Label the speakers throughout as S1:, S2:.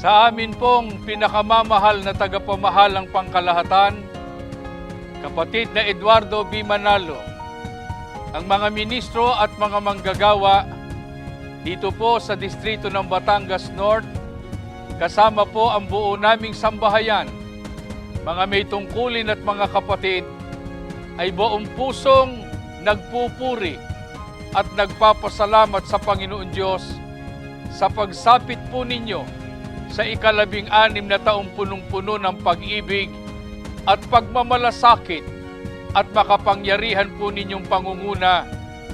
S1: Sa amin pong pinakamamahal na tagapamahalang pangkalahatan, kapatid na Eduardo B. Manalo, ang mga ministro at mga manggagawa dito po sa distrito ng Batangas North, kasama po ang buo naming sambahayan, mga may tungkulin at mga kapatid, ay buong pusong nagpupuri at nagpapasalamat sa Panginoon Diyos sa pagsapit po ninyo sa ika-16 na taong punong-puno ng pag-ibig at pagmamalasakit at makapangyarihan po ninyong pangunguna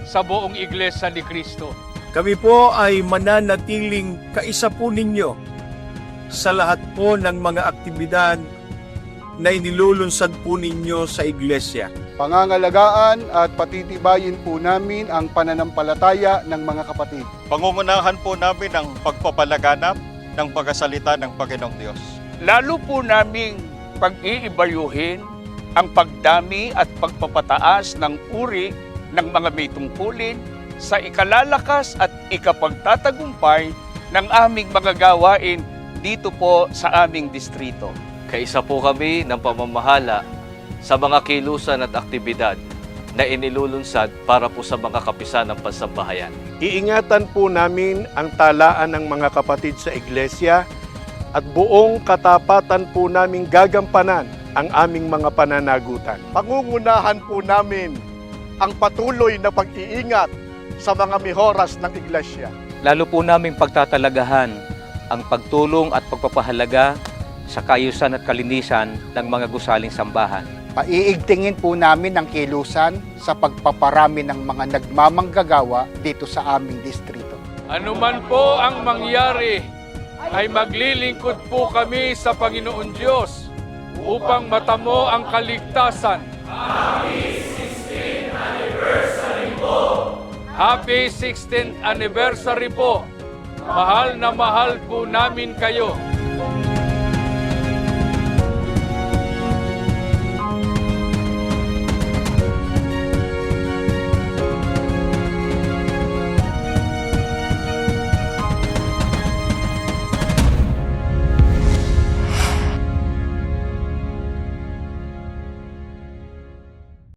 S1: sa buong Iglesia ni Cristo.
S2: Kami po ay mananatiling kaisa po ninyo sa lahat po ng mga aktibidad na inilulunsad po ninyo sa Iglesia.
S3: Pangangalagaan at patitibayin po namin ang pananampalataya ng mga kapatid.
S4: Pangungunahan po namin ang pagpapalaganap ng pagkasalita ng Panginoong Diyos.
S5: Lalo po naming pag-iibayuhin ang pagdami at pagpapataas ng uri ng mga may tungkulin sa ikalalakas at ikapagtatagumpay ng aming mga gawain dito po sa aming distrito.
S6: Kaisa po kami ng pamamahala sa mga kilusan at aktibidad na inilulunsad para po sa mga kapisan ng pansambahayan.
S7: Iingatan po namin ang talaan ng mga kapatid sa Iglesia at buong katapatan po namin gagampanan ang aming mga pananagutan.
S8: Pangungunahan po namin ang patuloy na pag-iingat sa mga mihoras ng Iglesia.
S9: Lalo po namin pagtatalagahan ang pagtulong at pagpapahalaga sa kaayusan at kalinisan ng mga gusaling sambahan.
S10: Paiigtingin po namin ang kilusan sa pagpaparami ng mga nagmamanggagawa dito sa aming distrito.
S1: Ano man po ang mangyari, ay maglilingkod po kami sa Panginoon Diyos upang matamo ang kaligtasan. Happy 16th anniversary po! Happy 16th anniversary po! Mahal na mahal po namin kayo.